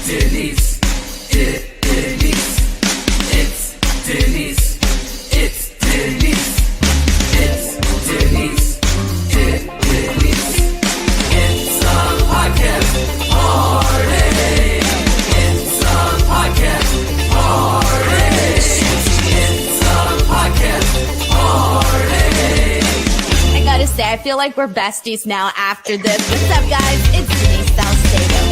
Denise. Denise. It's Denise. It's Denise. It's Denise. Denise. It's a podcast party. It's a podcast party. It's a podcast party. I gotta say, I feel like we're besties now after this. What's up, guys? It's Denise Salcedo.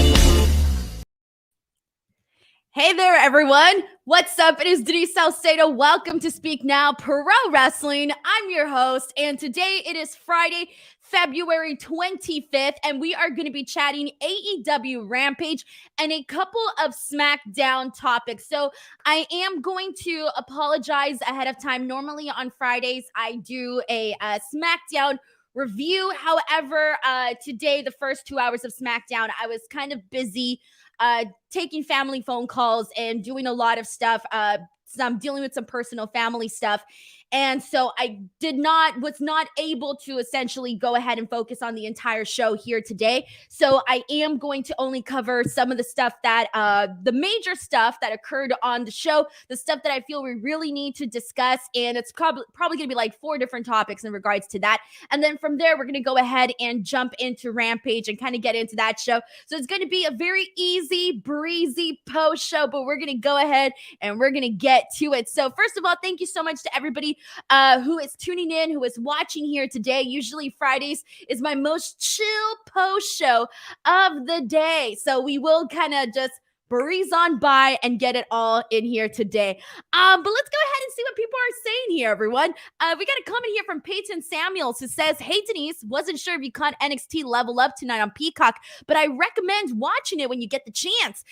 Hey there, everyone. What's up? It is Denise Salcedo. Welcome to Speak Now Pro Wrestling. I'm your host, and today it is Friday, February 25th, and we are going to be chatting AEW Rampage and a couple of Smackdown topics. So I am going to apologize ahead of time. Normally on Fridays, I do a Smackdown review. However, today, the first 2 hours of Smackdown, I was kind of busy taking family phone calls and doing a lot of stuff. So I'm dealing with some personal family stuff. And so I was not able to essentially go ahead and focus on the entire show here today. So I am going to only cover some of the stuff that, the major stuff that occurred on the show, the stuff that I feel we really need to discuss. And it's probably going to be like 4 different topics in regards to that. And then from there, we're going to go ahead and jump into Rampage and kind of get into that show. So it's going to be a very easy, breezy post show, but we're going to go ahead and we're going to get to it. So first of all, thank you so much to everybody who is tuning in, who is watching here today. Usually Fridays is my most chill post show of the day. So we will kind of just breeze on by and get it all in here today. But let's go ahead and see what people are saying here, everyone. We got a comment here from Peyton Samuels who says, "Hey, Denise, wasn't sure if you caught NXT Level Up tonight on Peacock, but I recommend watching it when you get the chance."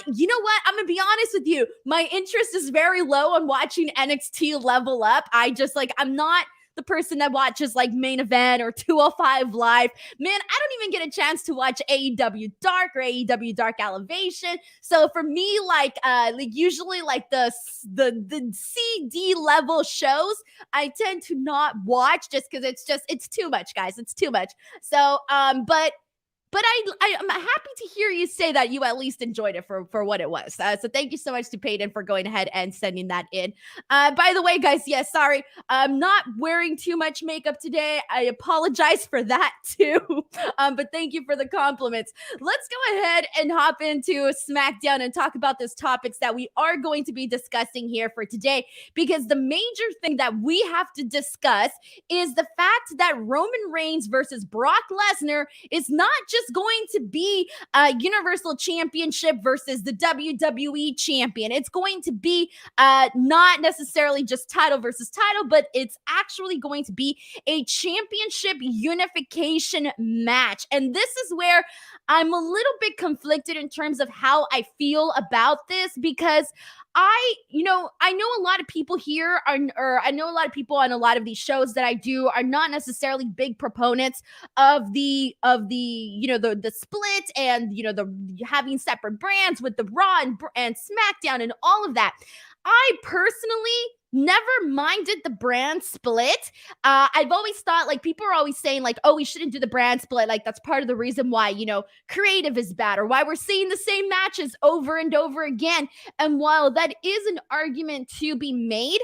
You know what? I'm going to be honest with you. My interest is very low on watching NXT Level Up. I'm not the person that watches like Main Event or 205 Live. Man, I don't even get a chance to watch AEW Dark or AEW Dark Elevation. So for me, usually like the CD level shows, I tend to not watch just because it's too much, guys. It's too much. So, but I'm happy to hear you say that you at least enjoyed it for what it was. So thank you so much to Peyton for going ahead and sending that in. By the way, guys, yes, sorry, I'm not wearing too much makeup today. I apologize for that too. But thank you for the compliments. Let's go ahead and hop into SmackDown and talk about those topics that we are going to be discussing here for today. Because the major thing that we have to discuss is the fact that Roman Reigns versus Brock Lesnar is not just going to be a Universal Championship versus the WWE Champion. It's going to be not necessarily just title versus title, but it's actually going to be a championship unification match. And this is where I'm a little bit conflicted in terms of how I feel about this, because I know a lot of people here I know a lot of people on a lot of these shows that I do are not necessarily big proponents of the split and, the having separate brands with the Raw and SmackDown and all of that. I personally never minded the brand split. I've always thought, like, people are always saying, like, oh, we shouldn't do the brand split. Like, that's part of the reason why, creative is bad, or why we're seeing the same matches over and over again. And while that is an argument to be made,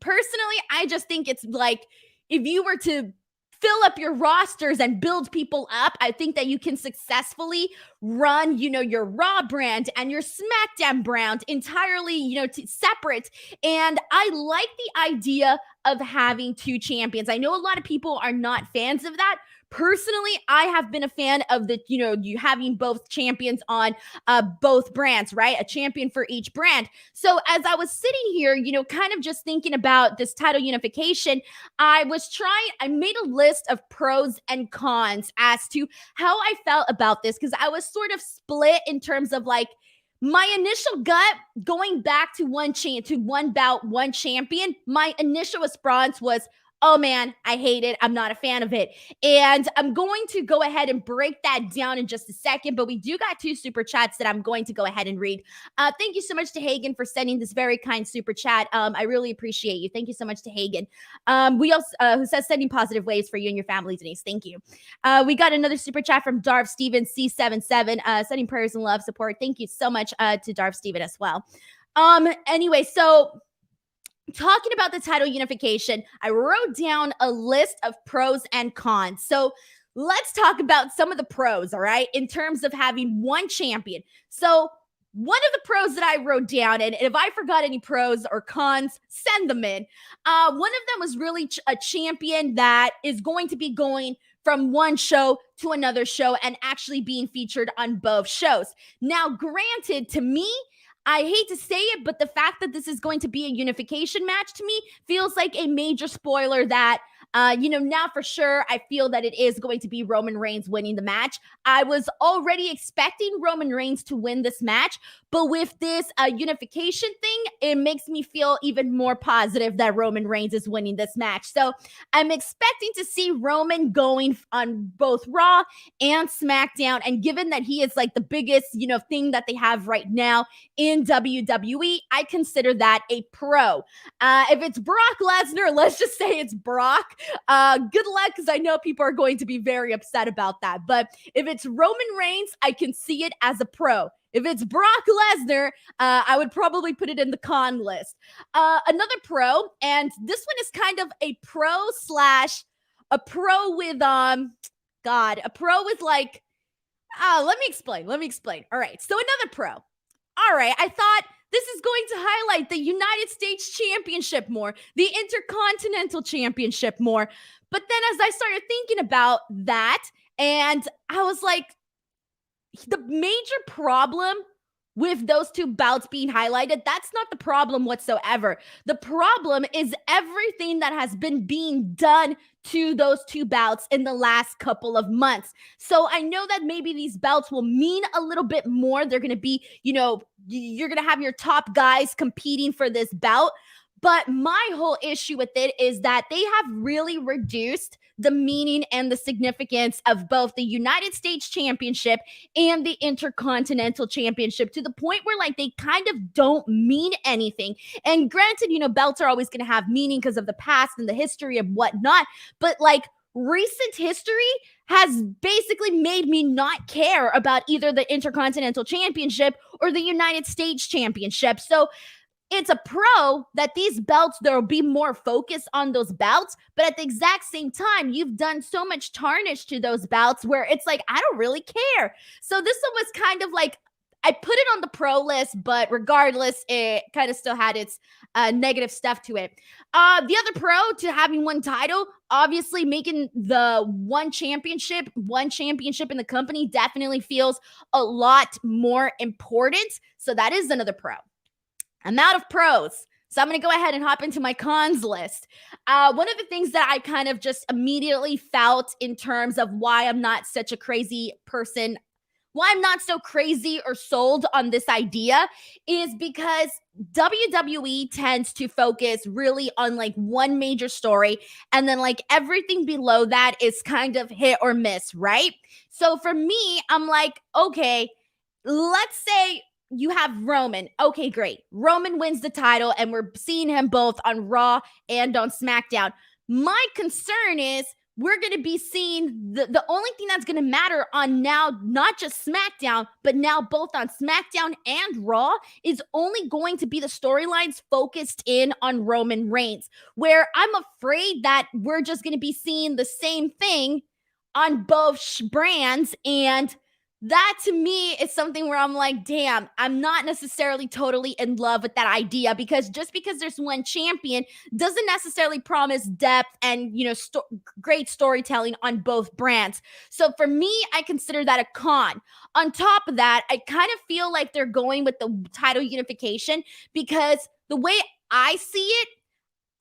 personally, I just think it's like, if you were to fill up your rosters and build people up, I think that you can successfully run, your Raw brand and your SmackDown brand entirely, separate. And I like the idea of having 2 champions. I know a lot of people are not fans of that. Personally, I have been a fan of you having both champions on both brands, right? A champion for each brand. So as I was sitting here, kind of just thinking about this title unification, I made a list of pros and cons as to how I felt about this, because I was sort of split in terms of like, my initial gut going back to one bout, one champion, my initial response was, oh man, I hate it. I'm not a fan of it. And I'm going to go ahead and break that down in just a second, but we do got 2 super chats that I'm going to go ahead and read. Thank you so much to Hagen for sending this very kind super chat. I really appreciate you. Thank you so much to Hagen. We also, who says sending positive waves for you and your family, Denise. Thank you. We got another super chat from Darv Steven C77, sending prayers and love support. Thank you so much to Darv Steven as well. Anyway, so talking about the title unification, I wrote down a list of pros and cons. So let's talk about some of the pros, all right, in terms of having one champion. So one of the pros that I wrote down, and if I forgot any pros or cons, send them in. One of them was really a champion that is going to be going from one show to another show and actually being featured on both shows. Now, granted, to me, I hate to say it, but the fact that this is going to be a unification match to me feels like a major spoiler that, now for sure, I feel that it is going to be Roman Reigns winning the match. I was already expecting Roman Reigns to win this match, but with this unification thing, it makes me feel even more positive that Roman Reigns is winning this match. So I'm expecting to see Roman going on both Raw and SmackDown. And given that he is like the biggest, thing that they have right now in WWE, I consider that a pro. If it's Brock Lesnar, let's just say it's Brock. Good luck, because I know people are going to be very upset about that. But if it's Roman Reigns, I can see it as a pro. If it's Brock Lesnar, I would probably put it in the con list. Another pro, and this one is kind of a pro slash a pro with a pro with like, let me explain. All right, so another pro. All right, I thought this is going to highlight the United States Championship more, the Intercontinental Championship more. But then as I started thinking about that, and I was like, the major problem with those 2 bouts being highlighted, that's not the problem whatsoever. The problem is everything that has been being done to those 2 bouts in the last couple of months. So I know that maybe these bouts will mean a little bit more. They're going to be, you're going to have your top guys competing for this bout. But my whole issue with it is that they have really reduced the meaning and the significance of both the United States Championship and the Intercontinental Championship to the point where like they kind of don't mean anything. And granted, belts are always going to have meaning because of the past and the history and whatnot. But like recent history has basically made me not care about either the Intercontinental Championship or the United States Championship. So it's a pro that these belts, there will be more focus on those belts, but at the exact same time, you've done so much tarnish to those belts where it's like, I don't really care. So this one was kind of like, I put it on the pro list, but regardless, it kind of still had its negative stuff to it. The other pro to having one title, obviously making the one championship in the company definitely feels a lot more important. So that is another pro. I'm out of pros, so I'm going to go ahead and hop into my cons list. One of the things that I kind of just immediately felt in terms of why I'm not such a crazy person, why I'm not so crazy or sold on this idea is because WWE tends to focus really on like one major story, and then like everything below that is kind of hit or miss, right? So for me, I'm like, okay, let's say you have Roman. Okay, great. Roman wins the title and we're seeing him both on Raw and on SmackDown. My concern is we're going to be seeing the only thing that's going to matter on now, not just SmackDown, but now both on SmackDown and Raw is only going to be the storylines focused in on Roman Reigns, where I'm afraid that we're just going to be seeing the same thing on both brands. And that to me is something where I'm like, damn, I'm not necessarily totally in love with that idea, because just because there's one champion doesn't necessarily promise depth and, great storytelling on both brands. So for me, I consider that a con. On top of that, I kind of feel like they're going with the title unification because the way I see it,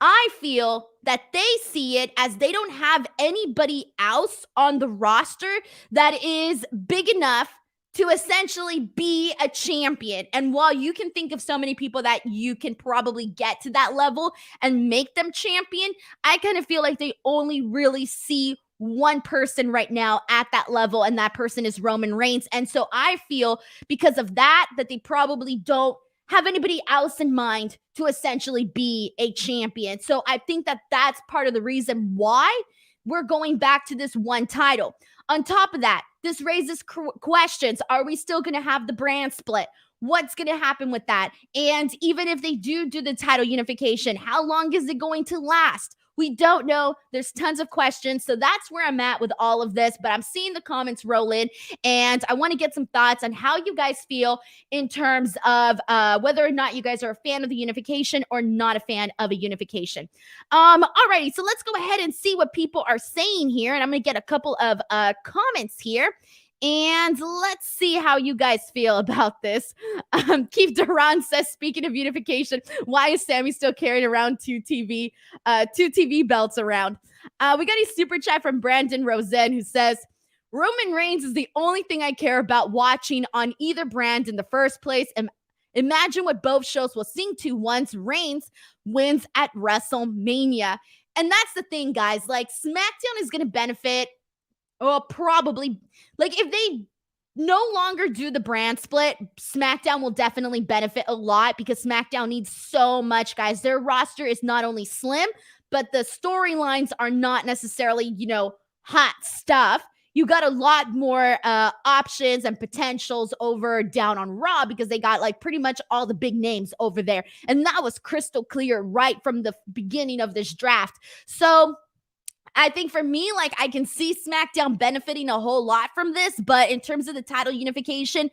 I feel that they see it as they don't have anybody else on the roster that is big enough to essentially be a champion. And while you can think of so many people that you can probably get to that level and make them champion, I kind of feel like they only really see one person right now at that level, and that person is Roman Reigns. And so I feel because of that they probably don't have anybody else in mind to essentially be a champion. So I think that that's part of the reason why we're going back to this one title. On top of that, this raises questions. Are we still going to have the brand split? What's going to happen with that? And even if they do the title unification, how long is it going to last? We don't know. There's tons of questions. So that's where I'm at with all of this. But I'm seeing the comments roll in, and I want to get some thoughts on how you guys feel in terms of whether or not you guys are a fan of the unification or not a fan of a unification. Alrighty, so let's go ahead and see what people are saying here. And I'm going to get a couple of comments here. And let's see how you guys feel about this. Keith Duran says, speaking of unification, why is Sammy still carrying around two TV belts around? We got a super chat from Brandon Rosen who says, Roman Reigns is the only thing I care about watching on either brand in the first place. And imagine what both shows will sing to once Reigns wins at WrestleMania. And that's the thing, guys. Like, SmackDown is going to benefit. Oh, probably. Like, if they no longer do the brand split, SmackDown will definitely benefit a lot because SmackDown needs so much, guys. Their roster is not only slim, but the storylines are not necessarily, hot stuff. You got a lot more options and potentials over down on Raw because they got like pretty much all the big names over there. And that was crystal clear right from the beginning of this draft. So I think for me, like, I can see SmackDown benefiting a whole lot from this, but in terms of the title unification,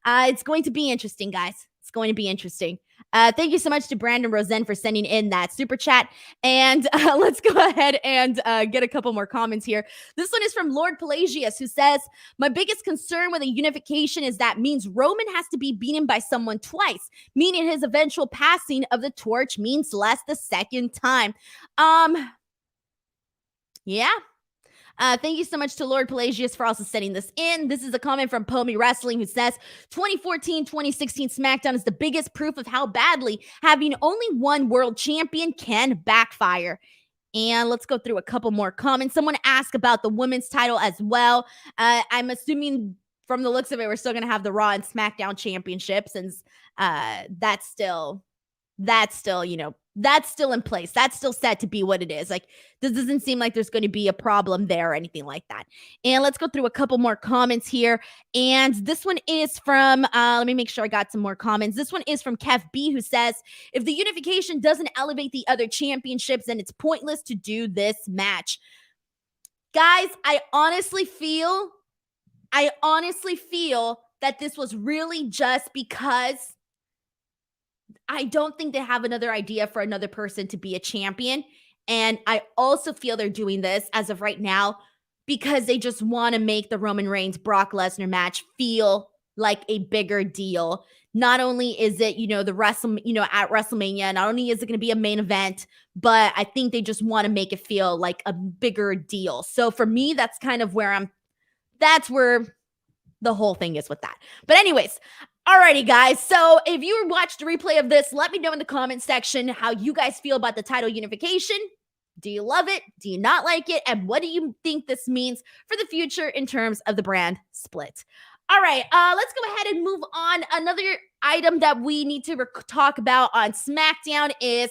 it's going to be interesting, guys. It's going to be interesting. Thank you so much to Brandon Rosen for sending in that super chat. And let's go ahead and get a couple more comments here. This one is from Lord Pelagius, who says, my biggest concern with a unification is that means Roman has to be beaten by someone twice, meaning his eventual passing of the torch means less the second time. Yeah. Thank you so much to Lord Pelagius for also sending this in. This is a comment from Pomi Wrestling who says, 2014-2016 SmackDown is the biggest proof of how badly having only one world champion can backfire. And let's go through a couple more comments. Someone asked about the women's title as well. I'm assuming from the looks of it, we're still going to have the Raw and SmackDown championships, and that's still, that's still in place. That's still set to be what it is. Like, this doesn't seem like there's going to be a problem there or anything like that. And let's go through a couple more comments here. And this one is from, let me make sure I got some more comments. This one is from Kev B, who says, if the unification doesn't elevate the other championships, then it's pointless to do this match. Guys, I honestly feel that this was really just because I don't think they have another idea for another person to be a champion. And I also feel they're doing this as of right now because they just want to make the Roman Reigns Brock Lesnar match feel like a bigger deal. Not only is it, at WrestleMania, not only is it going to be a main event, but I think they just want to make it feel like a bigger deal. So for me, that's kind of where that's where the whole thing is with that. But anyways, alrighty, guys. So if you watched a replay of this, let me know in the comment section how you guys feel about the title unification. Do you love it? Do you not like it? And what do you think this means for the future in terms of the brand split? All right, let's go ahead and move on. Another item that we need to talk about on SmackDown is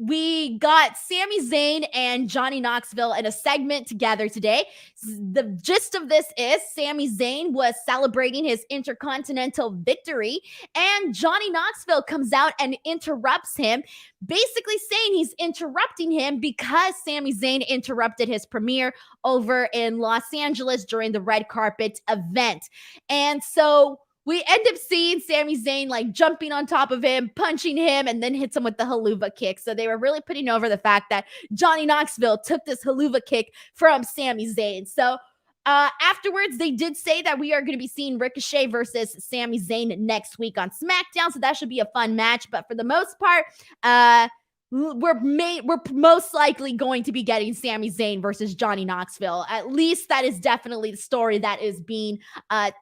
we got Sami Zayn and Johnny Knoxville in a segment together today. The gist of this is Sami Zayn was celebrating his Intercontinental victory, and Johnny Knoxville comes out and interrupts him, basically saying he's interrupting him because Sami Zayn interrupted his premiere over in Los Angeles during the red carpet event. And so we end up seeing Sami Zayn like jumping on top of him, punching him, and then hits him with the haluva kick. So they were really putting over the fact that Johnny Knoxville took this haluva kick from Sami Zayn. So afterwards, they did say that we are going to be seeing Ricochet versus Sami Zayn next week on SmackDown. So that should be a fun match. But for the most part, we're most likely going to be getting Sami Zayn versus Johnny Knoxville. At least that is definitely the story that is being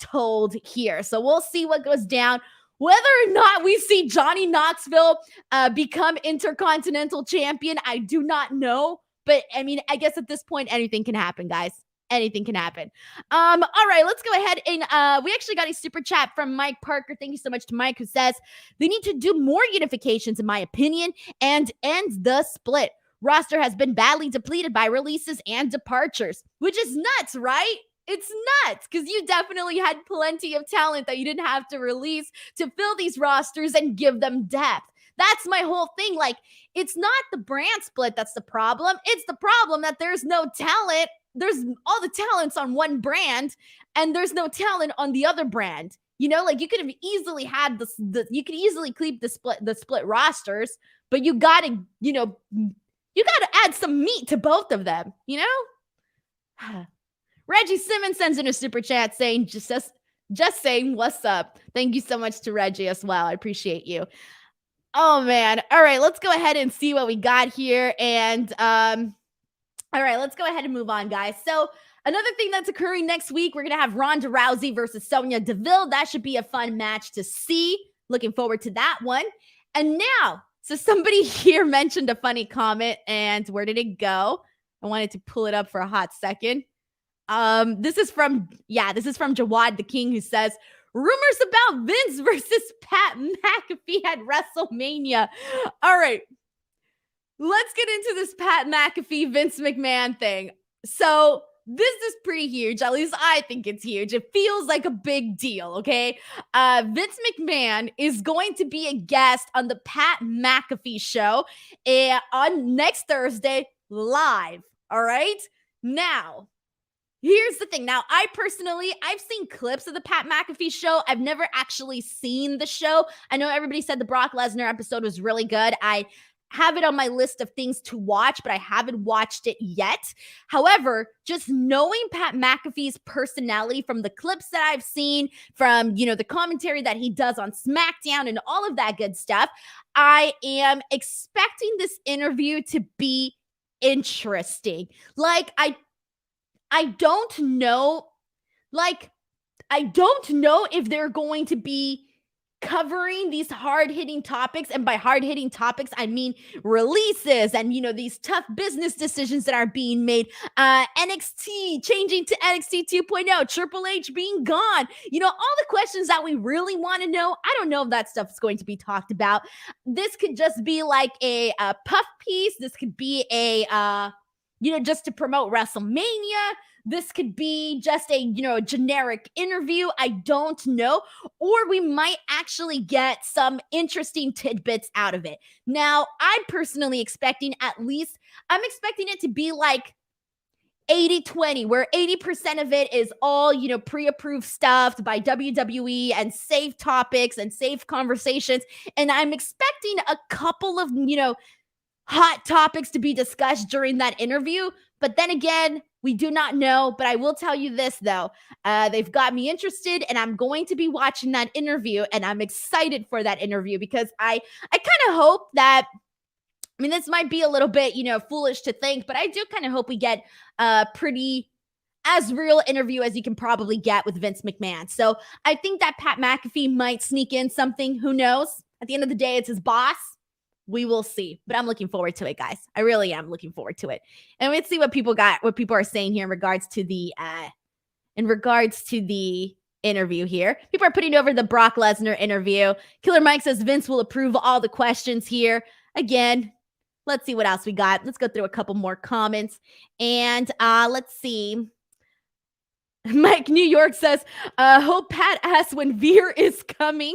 told here. So we'll see what goes down. Whether or not we see Johnny Knoxville become Intercontinental Champion, I do not know. But I mean, I guess at this point, anything can happen, guys. Anything can happen. All right, let's go ahead and we actually got a super chat from Mike Parker. Thank you so much to Mike, who says they need to do more unifications, in my opinion, and end the split. Roster has been badly depleted by releases and departures, which is nuts, right? It's nuts because you definitely had plenty of talent that you didn't have to release to fill these rosters and give them depth. That's my whole thing. Like, it's not the brand split that's the problem. It's the problem that there's no talent. There's all the talents on one brand and there's no talent on the other brand. You know, like you could have easily had you could easily keep the split rosters, but you gotta, you gotta add some meat to both of them, you know? Reggie Simmons sends in a super chat saying, just saying what's up. Thank you so much to Reggie as well. I appreciate you. Oh man. All right, let's go ahead and see what we got here. And all right, let's go ahead and move on, guys. So another thing that's occurring next week, we're going to have Ronda Rousey versus Sonya Deville. That should be a fun match to see. Looking forward to that one. And now, so somebody here mentioned a funny comment, and where did it go? I wanted to pull it up for a hot second. This is from Jawad the King, who says, rumors about Vince versus Pat McAfee at WrestleMania. All right. Let's get into this Pat McAfee, Vince McMahon thing. So this is pretty huge. At least I think it's huge. It feels like a big deal, okay? Vince McMahon is going to be a guest on the Pat McAfee show on next Thursday live, all right? Now, here's the thing. Now, I've seen clips of the Pat McAfee show. I've never actually seen the show. I know everybody said the Brock Lesnar episode was really good. I have it on my list of things to watch, but I haven't watched it yet. However, just knowing Pat McAfee's personality from the clips that I've seen, from, the commentary that he does on Smackdown and all of that good stuff, I am expecting this interview to be interesting. Like, I don't know. Like, I don't know if they're going to be covering these hard-hitting topics. And by hard-hitting topics, I mean releases and, these tough business decisions that are being made. NXT changing to NXT 2.0, Triple H being gone. All the questions that we really want to know. I don't know if that stuff is going to be talked about. This could just be like a puff piece. This could be a just to promote WrestleMania. This could be just a generic interview. I don't know. Or we might actually get some interesting tidbits out of it. Now, I'm personally expecting I'm expecting it to be like 80-20, where 80% of it is all, pre-approved stuff by WWE and safe topics and safe conversations. And I'm expecting a couple of, hot topics to be discussed during that interview. But then again, we do not know. But I will tell you this, though. They've got me interested, and I'm going to be watching that interview, and I'm excited for that interview because I kind of hope that, this might be a little bit, foolish to think, but I do kind of hope we get a pretty as real interview as you can probably get with Vince McMahon. So I think that Pat McAfee might sneak in something. Who knows? At the end of the day, it's his boss. We will see, but I'm looking forward to it, guys. I really am looking forward to it. And let's see what people are saying here in regards to the interview here. People are putting over the Brock Lesnar interview. Killer Mike says Vince will approve all the questions here. Again, let's see what else we got. Let's go through a couple more comments. And let's see. Mike New York says, hope Pat asks when Veer is coming.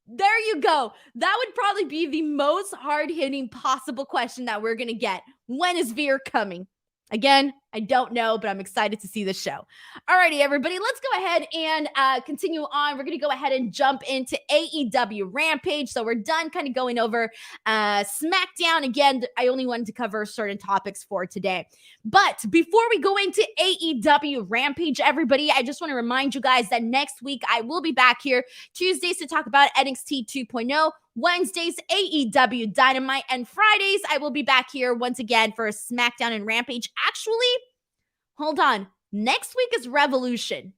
There you go. That would probably be the most hard-hitting possible question that we're going to get. When is Veer coming? Again, I don't know, but I'm excited to see the show. Alrighty, everybody, let's go ahead and continue on. We're going to go ahead and jump into AEW Rampage. So we're done kind of going over Smackdown. Again, I only wanted to cover certain topics for today. But before we go into AEW Rampage, everybody, I just want to remind you guys that next week I will be back here Tuesdays to talk about NXT 2.0. Wednesdays, AEW Dynamite, and Fridays, I will be back here once again for SmackDown and Rampage. Actually, hold on. Next week is Revolution.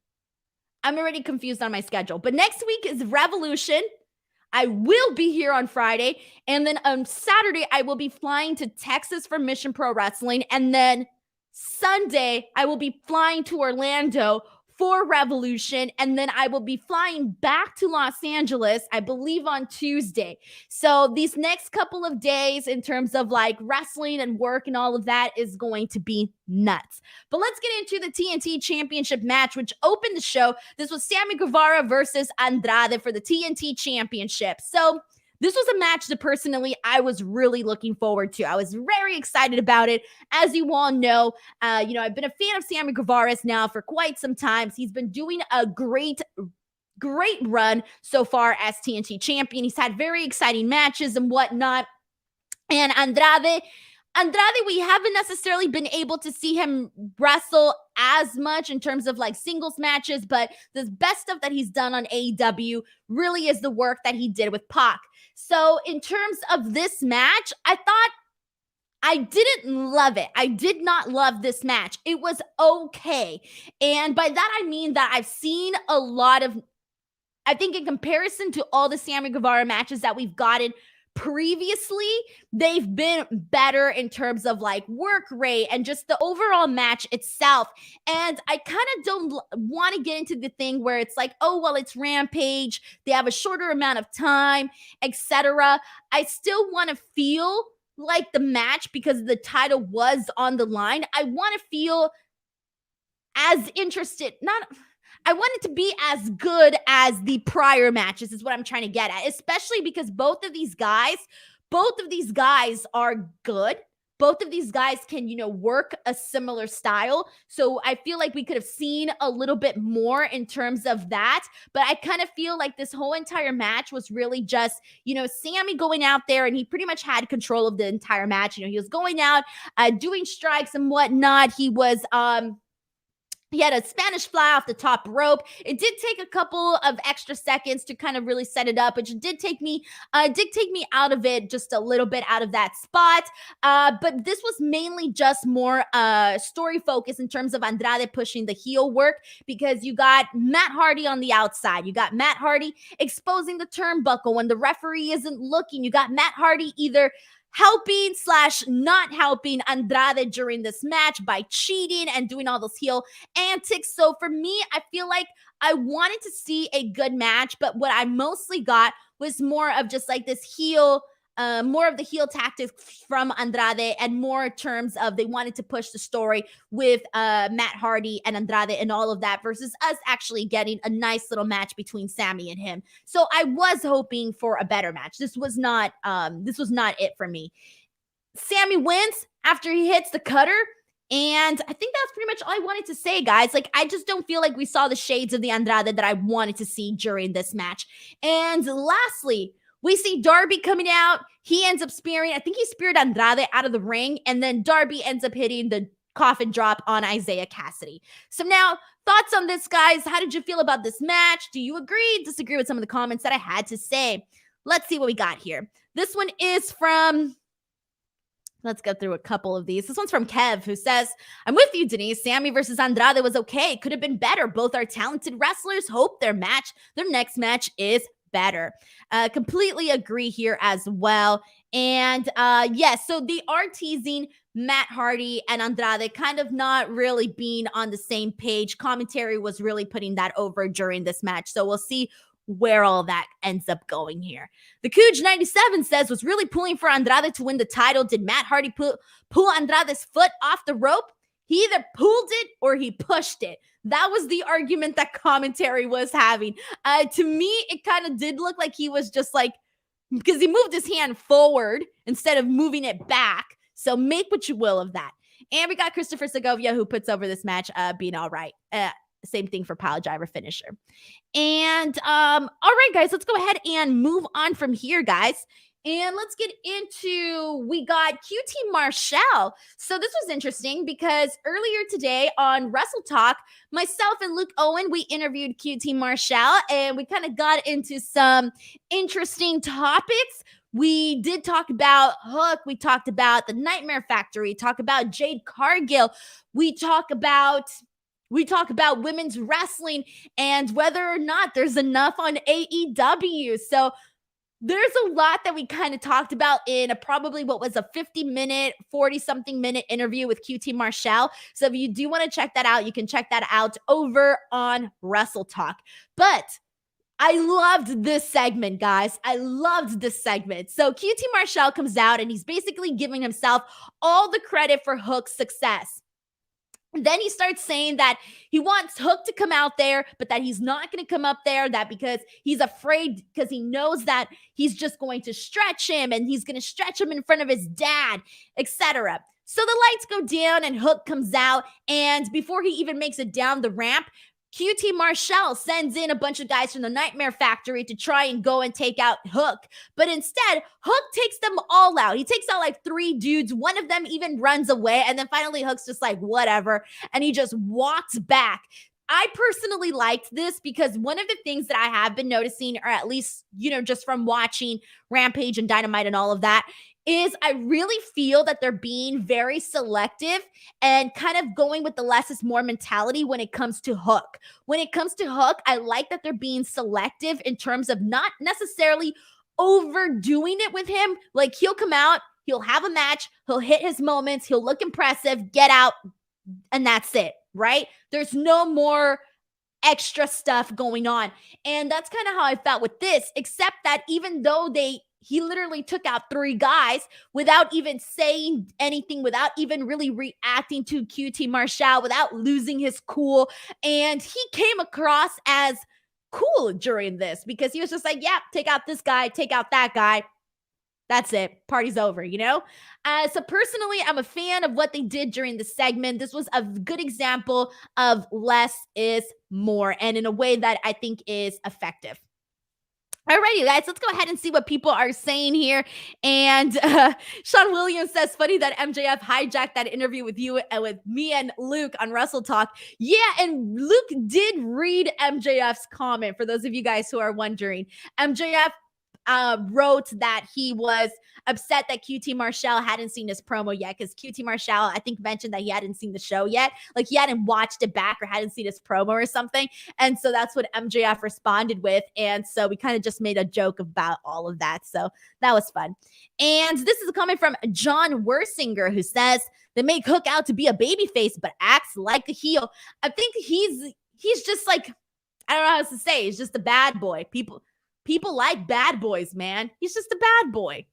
I'm already confused on my schedule, but next week is Revolution. I will be here on Friday, and then on Saturday, I will be flying to Texas for Mission Pro Wrestling, and then Sunday, I will be flying to Orlando for Revolution, and then I will be flying back to Los Angeles, I believe on Tuesday. So these next couple of days in terms of like wrestling and work and all of that is going to be nuts. But let's get into the TNT Championship match, which opened the show. This was Sammy Guevara versus Andrade for the TNT Championship. So this was a match that personally I was really looking forward to. I was very excited about it. As you all know, I've been a fan of Sammy Guevara's now for quite some time. He's been doing a great run so far as TNT champion. He's had very exciting matches and whatnot. And Andrade, we haven't necessarily been able to see him wrestle as much in terms of like singles matches, but the best stuff that he's done on AEW really is the work that he did with Pac. So in terms of this match, I thought I didn't love it. I did not love this match. It was okay. And by that, I mean that I've seen a lot of, I think in comparison to all the Sammy Guevara matches that we've gotten previously, they've been better in terms of like work rate and just the overall match itself. And I kind of don't want to get into the thing where it's like, oh, well, it's Rampage. They have a shorter amount of time, etc. I still want to feel like the match, because the title was on the line, I want to feel as interested, I want it to be as good as the prior matches is what I'm trying to get at, especially because both of these guys are good. Both of these guys can, work a similar style. So I feel like we could have seen a little bit more in terms of that. But I kind of feel like this whole entire match was really just, Sammy going out there, and he pretty much had control of the entire match. He was going out, doing strikes and whatnot. He had a Spanish fly off the top rope. It did take a couple of extra seconds to kind of really set it up, which did take me out of it just a little bit, out of that spot. But this was mainly just more story focus in terms of Andrade pushing the heel work, because you got Matt Hardy on the outside. You got Matt Hardy exposing the turnbuckle when the referee isn't looking. You got Matt Hardy either helping / not helping Andrade during this match by cheating and doing all those heel antics. So for me, I feel like I wanted to see a good match, but what I mostly got was more of just like this more of the heel tactics from Andrade, and more in terms of they wanted to push the story with Matt Hardy and Andrade and all of that, versus us actually getting a nice little match between Sammy and him. So I was hoping for a better match. This was not it for me. Sammy wins after he hits the cutter. And I think that's pretty much all I wanted to say, guys. Like, I just don't feel like we saw the shades of the Andrade that I wanted to see during this match. And lastly, we see Darby coming out. He ends up I think he speared Andrade out of the ring, and then Darby ends up hitting the coffin drop on Isaiah Cassidy. So now, thoughts on this, guys? How did you feel about this match? Do you agree, disagree with some of the comments that I had to say? Let's see what we got here. This one is from, let's go through a couple of these. This one's from Kev, who says, I'm with you, Denise. Sammy versus Andrade was okay. Could have been better. Both are talented wrestlers. Hope their next match is better. Completely agree here as well. And yes, so they are teasing Matt Hardy and Andrade kind of not really being on the same page. Commentary was really putting that over during this match. So we'll see where all that ends up going here. The Cooge 97 says, was really pulling for Andrade to win the title. Did Matt Hardy pull Andrade's foot off the rope? He either pulled it or he pushed it. That was the argument that commentary was having. To me, it kind of did look like he was just like, because he moved his hand forward instead of moving it back. So make what you will of that. And we got Christopher Segovia, who puts over this match being all right. Same thing for pile driver finisher. And all right, guys, let's go ahead and move on from here, guys. And let's get into, we got QT Marshall. So this was interesting because earlier today on Wrestle Talk, myself and Luke Owen, we interviewed QT Marshall and we kind of got into some interesting topics. We did talk about Hook. We talked about the Nightmare Factory, talk about Jade Cargill. We talk about women's wrestling and whether or not there's enough on AEW. So there's a lot that we kind of talked about in probably what was a 50-minute, 40-something minute interview with QT Marshall. So if you do want to check that out, you can check that out over on Wrestle Talk. But I loved this segment, guys. I loved this segment. So QT Marshall comes out and he's basically giving himself all the credit for Hook's success. Then he starts saying that he wants Hook to come out there, but that he's not going to come up there, that because he's afraid, because he knows that he's just going to stretch him and he's going to stretch him in front of his dad, etc. So the lights go down and Hook comes out, and before he even makes it down the ramp, QT Marshall sends in a bunch of guys from the Nightmare Factory to try and go and take out Hook. But instead, Hook takes them all out. He takes out like 3 dudes. One of them even runs away. And then finally, Hook's just like, whatever. And he just walks back. I personally liked this because one of the things that I have been noticing, or at least, just from watching Rampage and Dynamite and all of that, is I really feel that they're being very selective and kind of going with the less is more mentality when it comes to Hook. When it comes to Hook, I like that they're being selective in terms of not necessarily overdoing it with him. Like, he'll come out, he'll have a match, he'll hit his moments, he'll look impressive, get out, and that's it, right? There's no more extra stuff going on. And that's kind of how I felt with this, except that even though he literally took out 3 guys without even saying anything, without even really reacting to QT Marshall, without losing his cool. And he came across as cool during this because he was just like, yeah, take out this guy, take out that guy. That's it. Party's over, So personally, I'm a fan of what they did during the segment. This was a good example of less is more, and in a way that I think is effective. Alrighty, guys, let's go ahead and see what people are saying here. And Sean Williams says, funny that MJF hijacked that interview with you and with me and Luke on Wrestle Talk. Yeah, and Luke did read MJF's comment, for those of you guys who are wondering. MJF wrote that he was upset that QT Marshall hadn't seen his promo yet, because QT Marshall, I think, mentioned that he hadn't seen the show yet. Like, he hadn't watched it back or hadn't seen his promo or something. And so that's what MJF responded with. And so we kind of just made a joke about all of that. So that was fun. And this is a comment from John Wersinger, who says, they make Hook out to be a babyface, but acts like a heel. I think he's just like, I don't know how else to say. He's just a bad boy. People like bad boys, man. He's just a bad boy.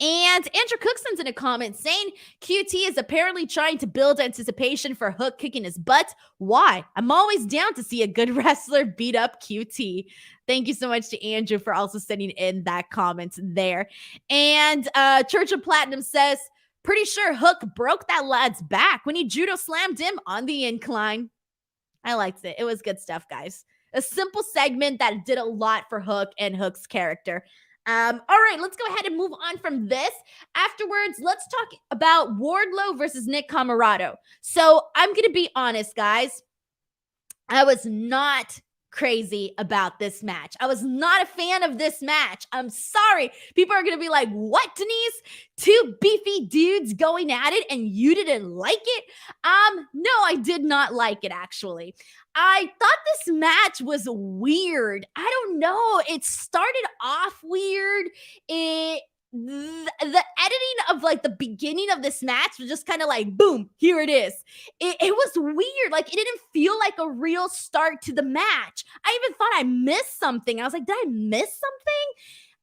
And Andrew Cookson's in a comment saying QT is apparently trying to build anticipation for Hook kicking his butt. Why? I'm always down to see a good wrestler beat up QT. Thank you so much to Andrew for also sending in that comment there. And Church of Platinum says, pretty sure Hook broke that lad's back when he judo slammed him on the incline. I liked it. It was good stuff, guys. A simple segment that did a lot for Hook and Hook's character. All right, let's go ahead and move on from this. Afterwards, let's talk about Wardlow versus Nick Comoroto. So I'm going to be honest, guys. I was not crazy about this match. I was not a fan of this match. I'm sorry. People are going to be like, what, Denise? 2 beefy dudes going at it and you didn't like it? No, I did not like it, actually. I thought this match was weird. I don't know. It started off weird. The editing of like the beginning of this match was just kind of like, boom, here it is. It was weird. Like, it didn't feel like a real start to the match. I even thought I missed something. I was like, did I miss something?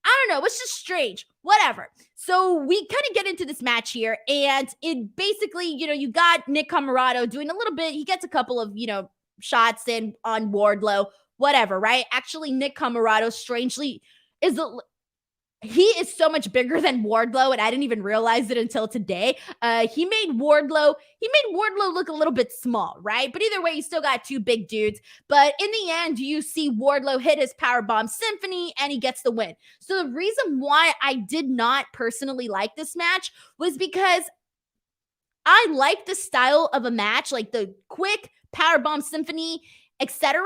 I don't know. It's just strange. Whatever. So we kind of get into this match here, and it basically, you got Nick Comoroto doing a little bit. He gets a couple of, shots in on Wardlow, whatever, right? Actually, Nick Comoroto strangely is he is so much bigger than Wardlow, and I didn't even realize it until today. He made Wardlow look a little bit small, right? But either way, you still got two big dudes. But in the end, you see Wardlow hit his powerbomb symphony, and he gets the win. So the reason why I did not personally like this match was because I like the style of a match, like the quick powerbomb symphony, etc.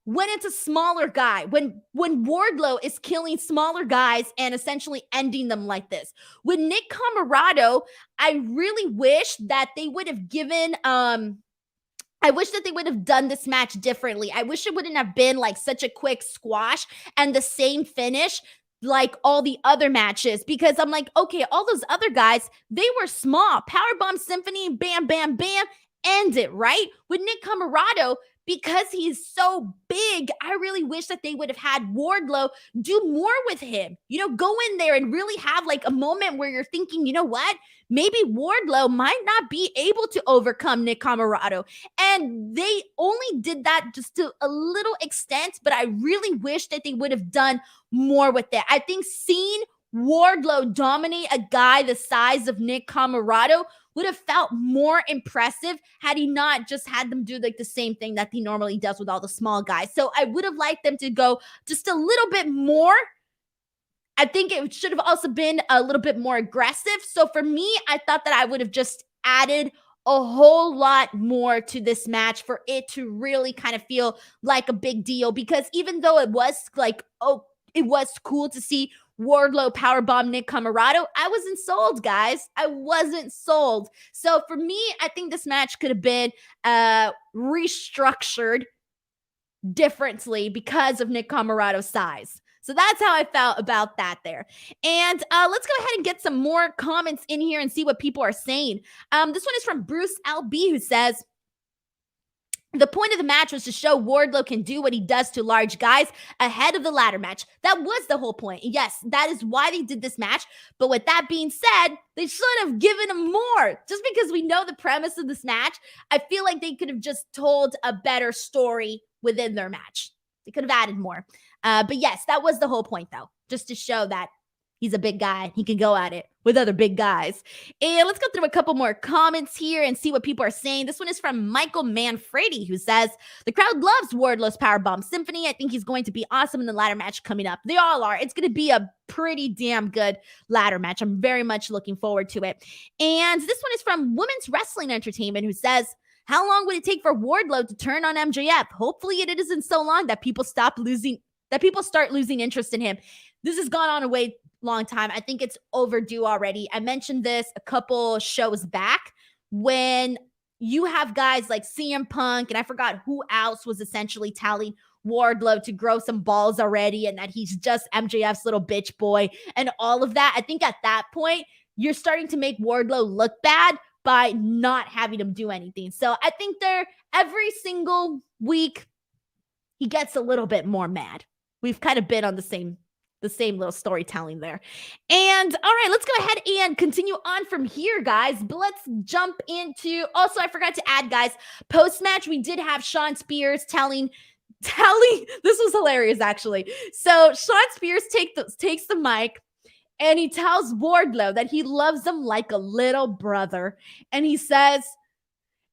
When it's a smaller guy, when Wardlow is killing smaller guys and essentially ending them like this. With Nick Comoroto, I really wish that they would have given I wish that they would have done this match differently. I wish it wouldn't have been like such a quick squash and the same finish like all the other matches, because I'm like, okay, all those other guys, they were small. Powerbomb Symphony, bam, bam, bam, end it, right? With Nick Comoroto, because he's so big, I really wish that they would have had Wardlow do more with him. You know, go in there and really have like a moment where you're thinking, you know what? Maybe Wardlow might not be able to overcome Nick Comoroto. And they only did that just to a little extent, but I really wish that they would have done more with it. I think seeing Wardlow dominate a guy the size of Nick Comoroto would have felt more impressive had he not just had them do like the same thing that he normally does with all the small guys. So I would have liked them to go just a little bit more. I think it should have also been a little bit more aggressive. So for me, I thought that I would have just added a whole lot more to this match for it to really kind of feel like a big deal, because even though it was like, oh, it was cool to see Wardlow powerbomb Nick Comoroto, I wasn't sold, guys. I wasn't sold. So for me, I think this match could have been restructured differently because of Nick Comorato's size. So that's how I felt about that there. And let's go ahead and get some more comments in here and see what people are saying. This one is from Bruce LB, who says, the point of the match was to show Wardlow can do what he does to large guys ahead of the ladder match. That was the whole point. Yes, that is why they did this match. But with that being said, they should have given him more. Just because we know the premise of this match, I feel like they could have just told a better story within their match. They could have added more. But yes, that was the whole point, though, just to show that he's a big guy. He can go at it with other big guys. And let's go through a couple more comments here and see what people are saying. This one is from Michael Manfredi, who says, the crowd loves Wardlow's Powerbomb Symphony. I think he's going to be awesome in the ladder match coming up. They all are. It's going to be a pretty damn good ladder match. I'm very much looking forward to it. And this one is from Women's Wrestling Entertainment, who says, how long would it take for Wardlow to turn on MJF? Hopefully it isn't so long that people start losing interest in him. This has gone on a way long time. I think it's overdue already. I mentioned this a couple shows back when you have guys like CM Punk, and I forgot who else was essentially telling Wardlow to grow some balls already and that he's just MJF's little bitch boy and all of that. I think at that point, you're starting to make Wardlow look bad by not having him do anything. So I think every single week, he gets a little bit more mad. We've kind of been on the same little storytelling there. And all right, let's go ahead and continue on from here, guys. But let's jump into, also, I forgot to add, guys, post-match, we did have Shawn Spears telling, this was hilarious, actually. So Shawn Spears takes the mic and he tells Wardlow that he loves him like a little brother. And he says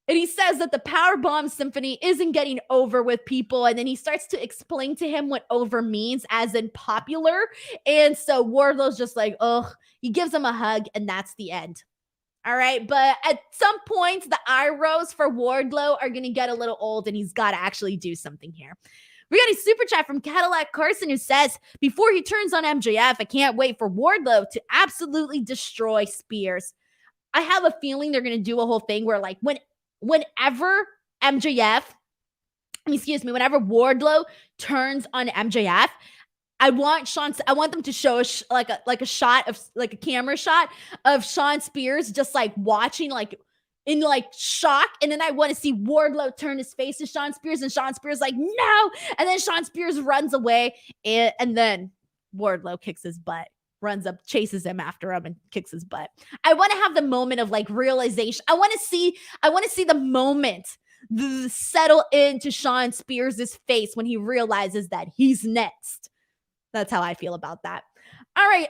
that the Powerbomb Symphony isn't getting over with people. And then he starts to explain to him what over means, as in popular. And so Wardlow's just like, oh, he gives him a hug, and that's the end. All right. But at some point, the eye rolls for Wardlow are going to get a little old, and he's got to actually do something here. We got a super chat from Cadillac Carson, who says, before he turns on MJF, I can't wait for Wardlow to absolutely destroy Spears. I have a feeling they're going to do a whole thing where, like, whenever Wardlow turns on MJF, I want them to show a shot of like a camera shot of Shawn Spears just like watching like in like shock, and then I want to see Wardlow turn his face to Shawn Spears, and Shawn Spears like no, and then Shawn Spears runs away, and then Wardlow kicks his butt. Runs up, chases him after him, and kicks his butt. I want to have the moment of like realization. I want to see the moment settle into Shawn Spears' face when he realizes that he's next. That's how I feel about that. All right,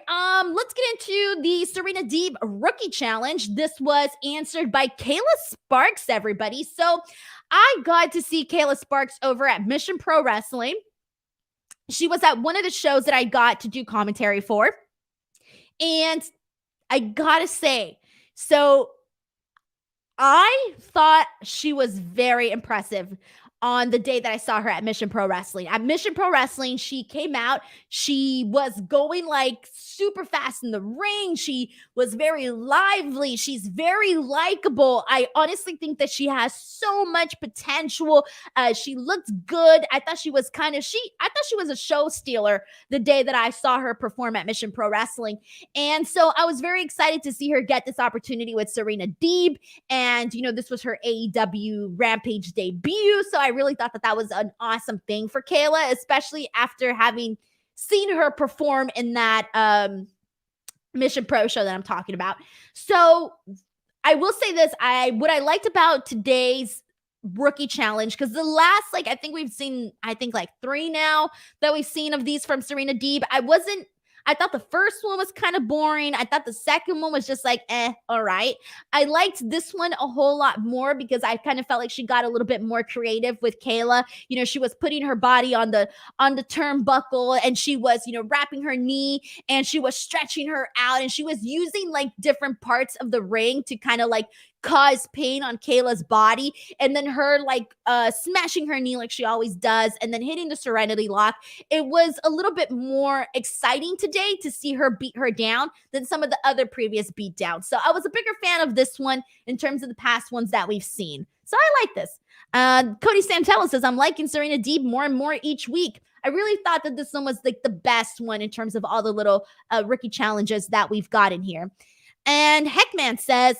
let's get into the Serena Deeb Rookie Challenge. This was answered by Kayla Sparks, everybody. So I got to see Kayla Sparks over at Mission Pro Wrestling. She was at one of the shows that I got to do commentary for. And I gotta say, so I thought she was very impressive on the day that I saw her at Mission Pro Wrestling. At Mission Pro Wrestling, she came out. She was going like super fast in the ring. She was very lively. She's very likable. I honestly think that she has so much potential. She looked good. I thought she was a show stealer the day that I saw her perform at Mission Pro Wrestling. And so I was very excited to see her get this opportunity with Serena Deeb. And, this was her AEW Rampage debut. So I really thought that that was an awesome thing for Kayla, especially after having seen her perform in that Mission Pro show that I'm talking about. So I will say this, what I liked about today's rookie challenge, because the last, I think we've seen, three now that we've seen of these from Serena Deeb. I thought the first one was kind of boring. I thought the second one was just all right. I liked this one a whole lot more because I kind of felt like she got a little bit more creative with Kayla. She was putting her body on the turnbuckle, and she was, wrapping her knee, and she was stretching her out, and she was using different parts of the ring to kind of cause pain on Kayla's body, and then her smashing her knee like she always does, and then hitting the Serenity Lock. It was a little bit more exciting today to see her beat her down than some of the other previous beatdowns. So I was a bigger fan of this one in terms of the past ones that we've seen. So I like this. Cody Santella says, I'm liking Serena Deeb more and more each week. I really thought that this one was the best one in terms of all the little rookie challenges that we've got in here. And Heckman says,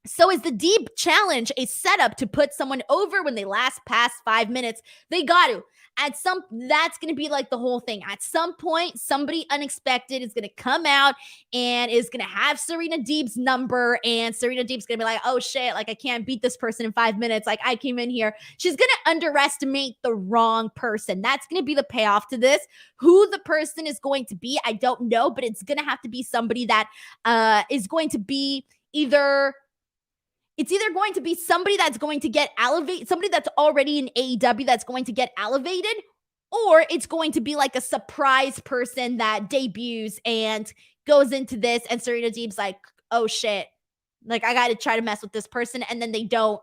so is the Deeb challenge a setup to put someone over when they last past 5 minutes? They got to. That's going to be the whole thing. At some point, somebody unexpected is going to come out and is going to have Serena Deeb's number, and Serena Deeb's going to be like, oh shit, I can't beat this person in 5 minutes. I came in here. She's going to underestimate the wrong person. That's going to be the payoff to this. Who the person is going to be, I don't know, but it's going to have to be somebody that is going to be It's either going to be somebody that's going to get elevated, somebody that's already in AEW that's going to get elevated, or it's going to be a surprise person that debuts and goes into this, and Serena Deeb's like, oh shit, I got to try to mess with this person, and then they don't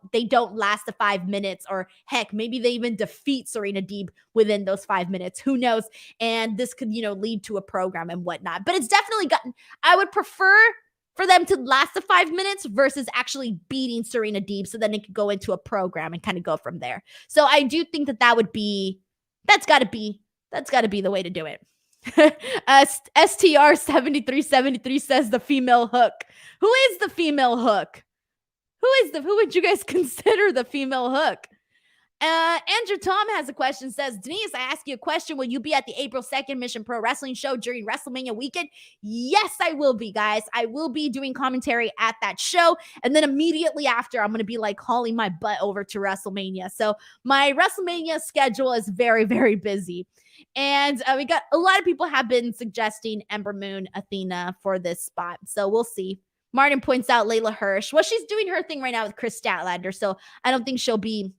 last the 5 minutes, or heck, maybe they even defeat Serena Deeb within those 5 minutes. Who knows? And this could, lead to a program and whatnot. But it's definitely I would prefer for them to last the 5 minutes versus actually beating Serena Deeb, so then it could go into a program and kind of go from there. So I do think that's got to be the way to do it. STR7373 says the female hook. Who is the female hook? Who would you guys consider the female hook? Andrew Tom has a question, says, Denise, I ask you a question. Will you be at the April 2nd Mission Pro Wrestling show during WrestleMania weekend? Yes, I will be, guys. I will be doing commentary at that show. And then immediately after, I'm going to be hauling my butt over to WrestleMania. So my WrestleMania schedule is very, very busy. And we got a lot of people have been suggesting Ember Moon Athena for this spot. So we'll see. Martin points out Layla Hirsch. Well, she's doing her thing right now with Chris Statlander. So I don't think she'll be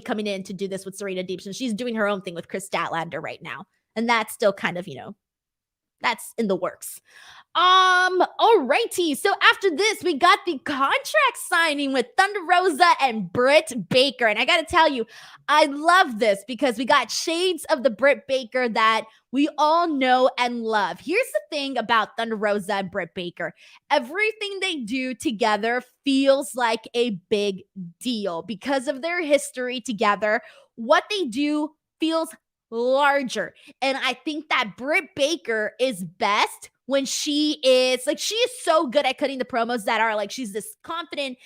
coming in to do this with Serena Deeb, since she's doing her own thing with Chris Statlander right now. And that's still kind of, that's in the works. Alrighty. So after this, we got the contract signing with Thunder Rosa and Britt Baker. And I got to tell you, I love this because we got shades of the Britt Baker that we all know and love. Here's the thing about Thunder Rosa and Britt Baker. Everything they do together feels like a big deal because of their history together. What they do feels larger. And I think that Britt Baker is best when she is so good at cutting the promos that are she's this confident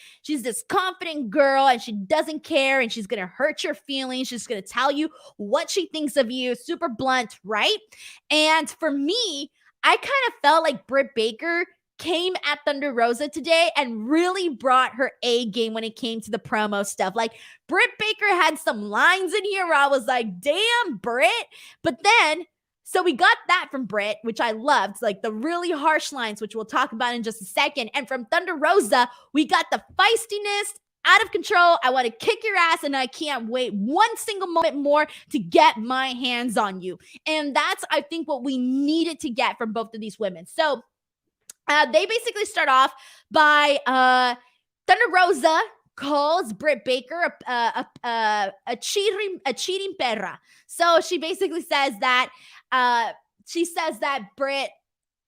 girl, and she doesn't care, and she's going to hurt your feelings. She's going to tell you what she thinks of you. Super blunt, right? And for me, I kind of felt like Britt Baker came at Thunder Rosa today and really brought her A game when it came to the promo stuff. Britt Baker had some lines in here where I was like, damn, Britt. But then So we got that from Britt, which I loved, like the really harsh lines, which we'll talk about in just a second. And from Thunder Rosa, we got the feistiness, out of control. I want to kick your ass, and I can't wait one single moment more to get my hands on you. And that's, I think, what we needed to get from both of these women. So they basically start off by Thunder Rosa calls Britt Baker a cheating perra. So she basically says that Britt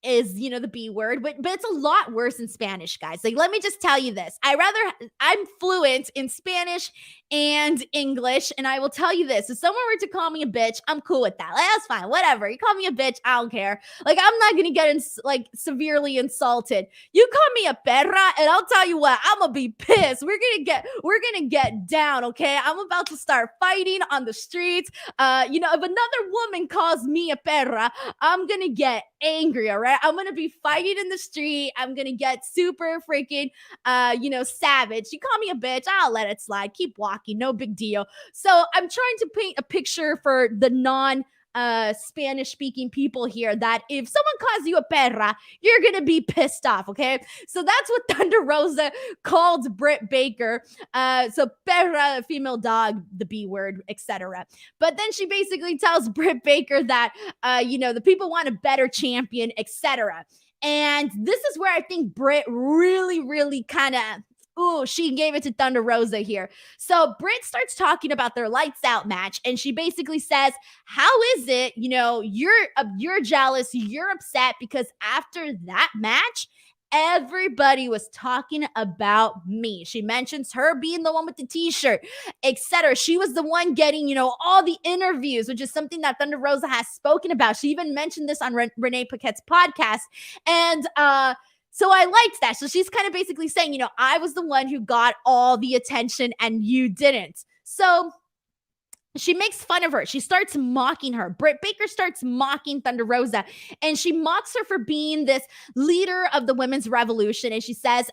is, the B word, but it's a lot worse in Spanish, guys. Like, let me just tell you this. I'm fluent in Spanish and English, and I will tell you this. If someone were to call me a bitch, I'm cool with that. Like, that's fine. Whatever. You call me a bitch, I don't care. Like, I'm not going to get severely insulted. You call me a perra, and I'll tell you what, I'm going to be pissed. We're going to get down, okay? I'm about to start fighting on the streets. If another woman calls me a perra, I'm going to get angry, all right? I'm going to be fighting in the street. I'm going to get super freaking, savage. You call me a bitch, I'll let it slide. Keep walking. No big deal. So I'm trying to paint a picture for the Spanish speaking people here that if someone calls you a perra, you're going to be pissed off. Okay. So that's what Thunder Rosa called Britt Baker. So perra, female dog, the B word, etc. But then she basically tells Britt Baker that, the people want a better champion, etc. And this is where I think Britt really, really kind of, she gave it to Thunder Rosa here. So Britt starts talking about their lights out match, and she basically says, how is it, you're jealous, you're upset because after that match, everybody was talking about me. She mentions her being the one with the t-shirt, etc. She was the one getting, all the interviews, which is something that Thunder Rosa has spoken about. She even mentioned this on Renee Paquette's podcast. And, so I liked that. So she's kind of basically saying, I was the one who got all the attention and you didn't. So she makes fun of her. She starts mocking her. Britt Baker starts mocking Thunder Rosa, and she mocks her for being this leader of the women's revolution. And she says,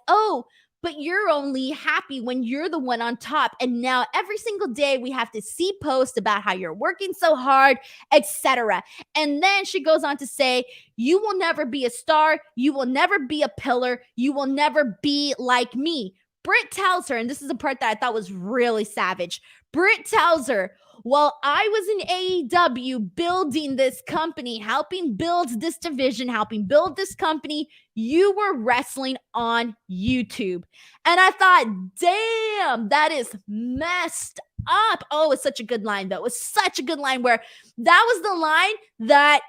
but you're only happy when you're the one on top. And now every single day we have to see posts about how you're working so hard, etc. And then she goes on to say, you will never be a star. You will never be a pillar. You will never be like me. Britt tells her, and this is the part that I thought was really savage. Britt tells her, while I was in AEW building this company, helping build this division, helping build this company, you were wrestling on YouTube. And I thought, damn, that is messed up. Oh, it's such a good line, though. It was such a good line where that was the line that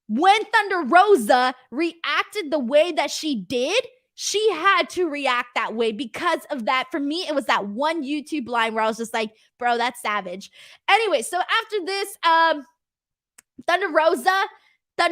when Thunder Rosa reacted the way that she did, she had to react that way because of that. For me, it was that one YouTube line where I was just like, bro, that's savage. Anyway, so after this, Thunder Rosa,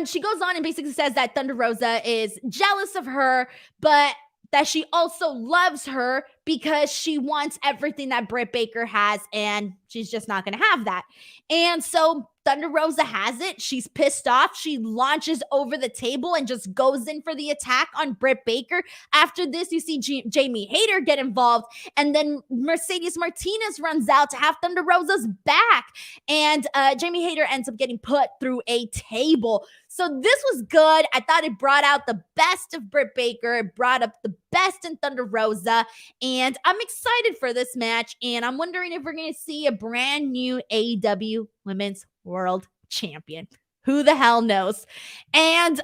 she goes on and basically says that Thunder Rosa is jealous of her, but that she also loves her because she wants everything that Britt Baker has, and she's just not going to have that. And so Thunder Rosa has it. She's pissed off. She launches over the table and just goes in for the attack on Britt Baker. After this, you see Jamie Hayter get involved, and then Mercedes Martinez runs out to have Thunder Rosa's back, and Jamie Hayter ends up getting put through a table. So this was good. I thought it brought out the best of Britt Baker. It brought up the best in Thunder Rosa, and I'm excited for this match, and I'm wondering if we're going to see a brand new AEW Women's World Champion. Who the hell knows? And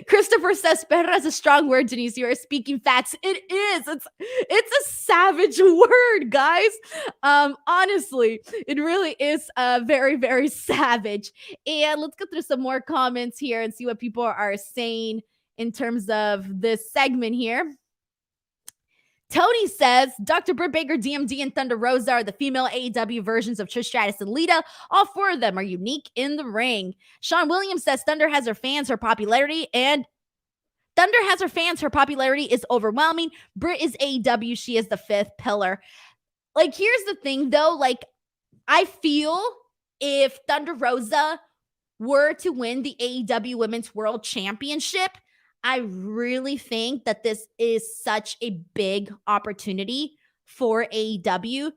Christopher says, perra is a strong word, Denise. You are speaking facts. It is. It's a savage word, guys. Honestly, it really is very, very savage. And let's go through some more comments here and see what people are saying in terms of this segment here. Tony says, Dr. Britt Baker, DMD, and Thunder Rosa are the female AEW versions of Trish Stratus and Lita. All four of them are unique in the ring. Sean Williams says, Thunder has her fans, her popularity is overwhelming. Britt is AEW. She is the fifth pillar. Like, here's the thing, though. Like, I feel if Thunder Rosa were to win the AEW Women's World Championship, I really think that this is such a big opportunity for AEW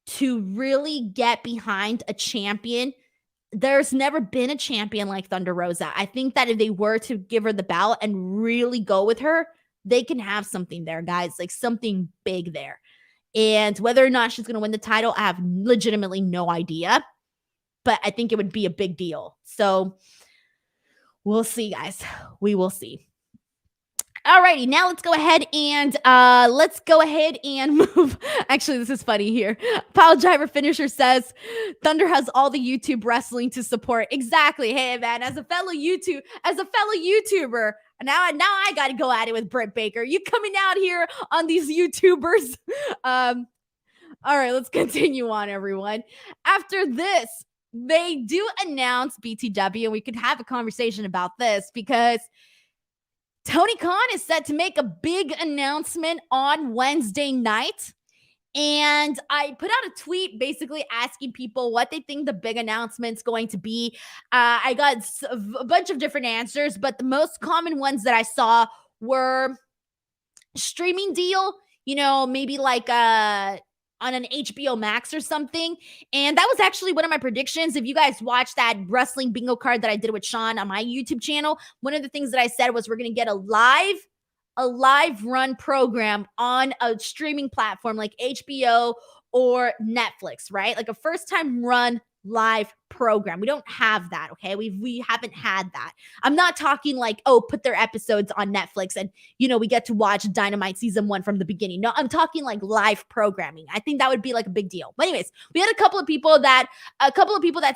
to really get behind a champion there's never been a champion like Thunder Rosa. I think that if they were to give her the belt and really go with her, they can have something there, guys, like something big there. And whether or not she's going to win the title, I have legitimately no idea. But I think it would be a big deal. So we'll see, guys. We will see. Alrighty, now let's go ahead and move. Actually, this is funny here. Pile Driver Finisher says Thunder has all the YouTube wrestling to support. Exactly. Hey man, as a fellow YouTuber, now I gotta go at it with Britt Baker. You coming out here on these YouTubers? All right, let's continue on, everyone. After this, they do announce BTW, and we could have a conversation about this because Tony Khan is set to make a big announcement on Wednesday night. And I put out a tweet basically asking people what they think the big announcement's going to be. I got a bunch of different answers, but the most common ones that I saw were streaming deal, maybe like on an HBO Max or something. And that was actually one of my predictions. If you guys watched that wrestling bingo card that I did with Sean on my YouTube channel, one of the things that I said was we're going to get a live run program on a streaming platform like HBO or Netflix, right? Like a first time run live program. We don't have that, okay? We haven't had that. I'm not talking like, oh, put their episodes on Netflix and, we get to watch Dynamite season 1 from the beginning. No, I'm talking like live programming. I think that would be like a big deal. But anyways, we had a couple of people that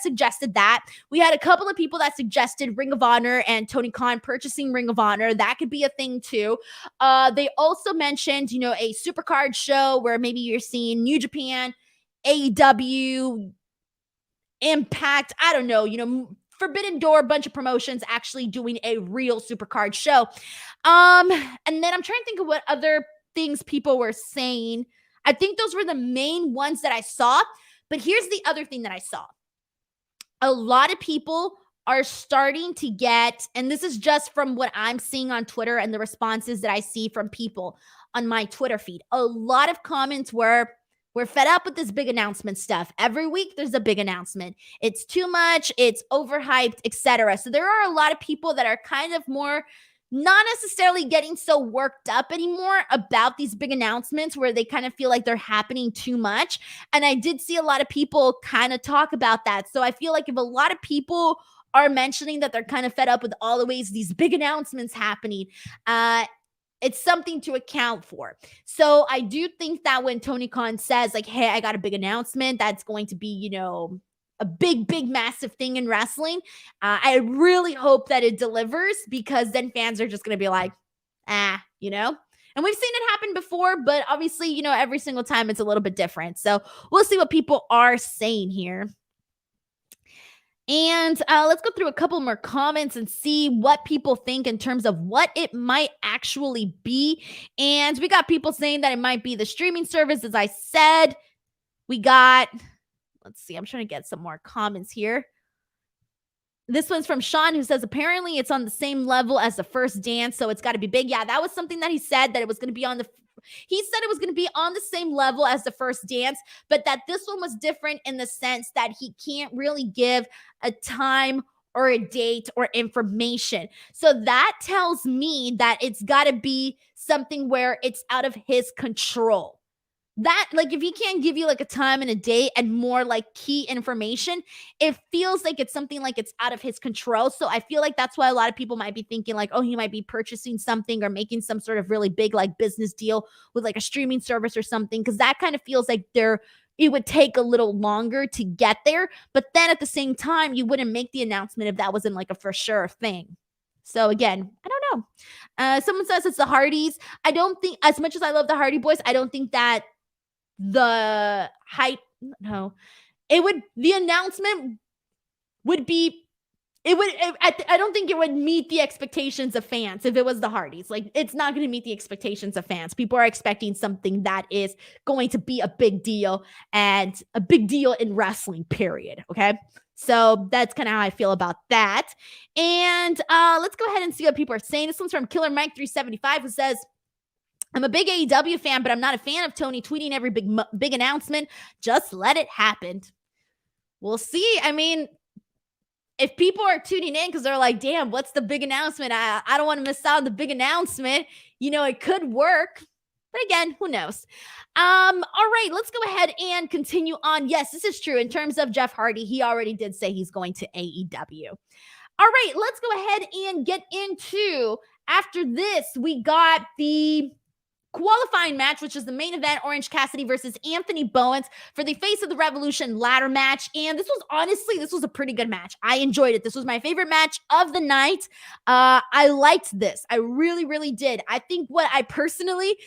suggested that. We had a couple of people that suggested Ring of Honor and Tony Khan purchasing Ring of Honor. That could be a thing too. They also mentioned, a supercard show where maybe you're seeing New Japan, AEW, Impact, I don't know, Forbidden Door, a bunch of promotions actually doing a real supercard show. And then I'm trying to think of what other things people were saying. I think those were the main ones that I saw. But here's the other thing that I saw. A lot of people are starting to get, and this is just from what I'm seeing on Twitter and the responses that I see from people on my Twitter feed. A lot of comments were, we're fed up with this big announcement stuff. Every week there's a big announcement. It's too much. It's overhyped, etc. So there are a lot of people that are kind of more not necessarily getting so worked up anymore about these big announcements where they kind of feel like they're happening too much. And I did see a lot of people kind of talk about that. So I feel like if a lot of people are mentioning that they're kind of fed up with all the ways these big announcements happening, it's something to account for. So I do think that when Tony Khan says like, hey, I got a big announcement that's going to be, a big, massive thing in wrestling, I really hope that it delivers because then fans are just going to be like, And we've seen it happen before, but obviously, every single time it's a little bit different. So we'll see what people are saying here. And let's go through a couple more comments and see what people think in terms of what it might actually be. And we got people saying that it might be the streaming service, as I said. We got, let's see, I'm trying to get some more comments here. This one's from Sean, who says, apparently it's on the same level as the first dance, so it's got to be big. Yeah, that was something that he said, that it was going to be he said it was going to be on the same level as the first dance, but that this one was different in the sense that he can't really give a time or a date or information. So that tells me that it's got to be something where it's out of his control. That, like, if he can't give you like a time and a date and more like key information, it feels like it's something like it's out of his control. So I feel like that's why a lot of people might be thinking like, oh, he might be purchasing something or making some sort of really big like business deal with like a streaming service or something, because that kind of feels like it would take a little longer to get there. But then at the same time, you wouldn't make the announcement if that wasn't like a for sure thing. So again, I don't know. Someone says it's the Hardys. I don't think, as much as I love the Hardy Boys, I don't think that the hype, no, the announcement would be, I don't think it would meet the expectations of fans if it was the Hardys. Like, it's not going to meet the expectations of fans. People are expecting something that is going to be a big deal, and a big deal in wrestling, period. Okay. So that's kind of how I feel about that. And let's go ahead and see what people are saying. This one's from Killer Mike 375, who says, I'm a big AEW fan, but I'm not a fan of Tony tweeting every big announcement. Just let it happen. We'll see. I mean, if people are tuning in because they're like, damn, what's the big announcement? I don't want to miss out on the big announcement. It could work. But again, who knows? All right, let's go ahead and continue on. Yes, this is true. In terms of Jeff Hardy, he already did say he's going to AEW. All right, let's go ahead and get into, after this, we got the qualifying match, which is the main event, Orange Cassidy versus Anthony Bowens for the Face of the Revolution ladder match. And this was a pretty good match. I enjoyed it. This was my favorite match of the night. I liked this. I really, really did. I think what I personally,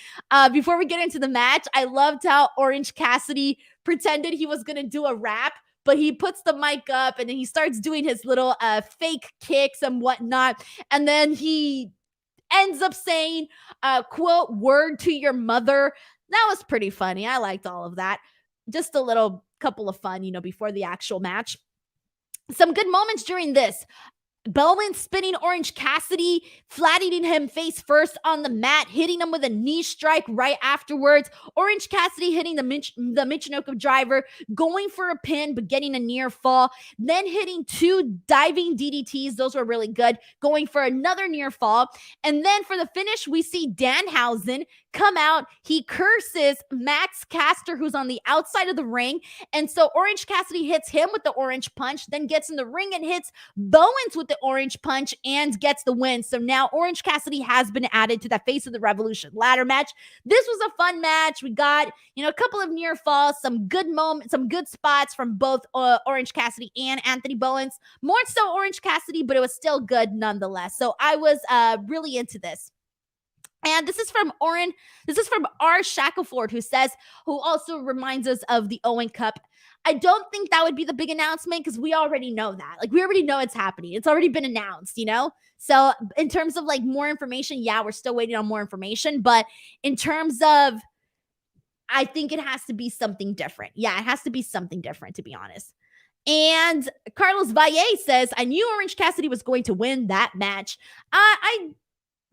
before we get into the match, I loved how Orange Cassidy pretended he was going to do a rap, but he puts the mic up and then he starts doing his little fake kicks and whatnot. And then he ends up saying, quote, word to your mother. That was pretty funny. I liked all of that. Just a little couple of fun, before the actual match. Some good moments during this. Bowens spinning Orange Cassidy, flattening him face first on the mat, hitting him with a knee strike right afterwards. Orange Cassidy hitting the Michinoku driver, going for a pin, but getting a near fall. Then hitting 2 diving DDTs. Those were really good. Going for another near fall. And then for the finish, we see Danhausen come out. He curses Max Caster, who's on the outside of the ring. And so Orange Cassidy hits him with the orange punch, then gets in the ring and hits Bowens with the orange punch and gets the win. So now Orange Cassidy has been added to that Face of the Revolution ladder match. This was a fun match. We got, a couple of near falls, some good moments, some good spots from both Orange Cassidy and Anthony Bowens. More so Orange Cassidy, but it was still good nonetheless. So I was really into this. And this is from R. Shackelford, who also reminds us of the Owen Cup. I don't think that would be the big announcement because we already know that. Like, we already know it's happening. It's already been announced, So in terms of more information, yeah, we're still waiting on more information. But in terms of, I think it has to be something different. Yeah, it has to be something different, to be honest. And Carlos Valle says, I knew Orange Cassidy was going to win that match. I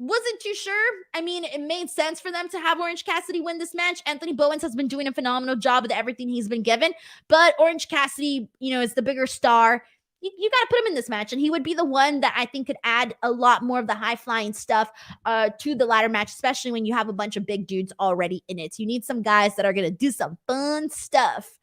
wasn't too sure. I mean, it made sense for them to have Orange Cassidy win this match. Anthony Bowens has been doing a phenomenal job with everything he's been given, but Orange Cassidy, is the bigger star. You got to put him in this match, and he would be the one that I think could add a lot more of the high-flying stuff to the ladder match, especially when you have a bunch of big dudes already in it. You need some guys that are going to do some fun stuff.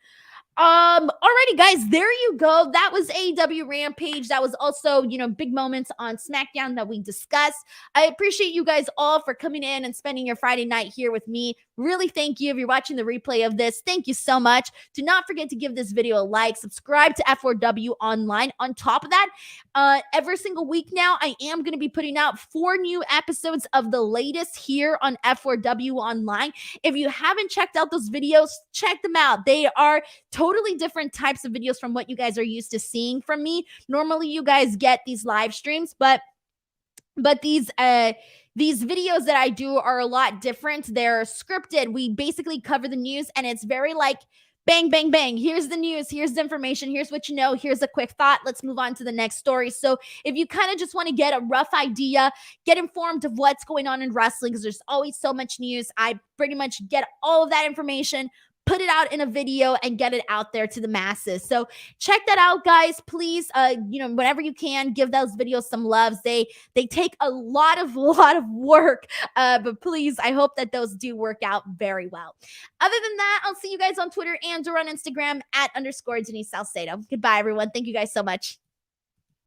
Alrighty, guys, there you go. That was AEW Rampage. That was also, big moments on SmackDown that we discussed. I appreciate you guys all for coming in and spending your Friday night here with me. Really, thank you. If you're watching the replay of this, thank you so much. Do not forget to give this video a like, subscribe to F4W Online. On top of that, every single week now, I am going to be putting out 4 new episodes of the latest here on F4W Online. If you haven't checked out those videos, check them out. They are totally different types of videos from what you guys are used to seeing from me. Normally, you guys get these live streams, but these videos that I do are a lot different. They're scripted. We basically cover the news, and it's very bang, bang, bang. Here's the news. Here's the information. Here's what you know. Here's a quick thought. Let's move on to the next story. So if you kind of just want to get a rough idea, get informed of what's going on in wrestling, because there's always so much news, I pretty much get all of that information, put it out in a video, and get it out there to the masses. So check that out, guys. Please, whenever you can, give those videos some loves. They take a lot of work, but please, I hope that those do work out very well. Other than that, I'll see you guys on Twitter and or on Instagram @_Denise Salcedo. Goodbye, everyone. Thank you guys so much.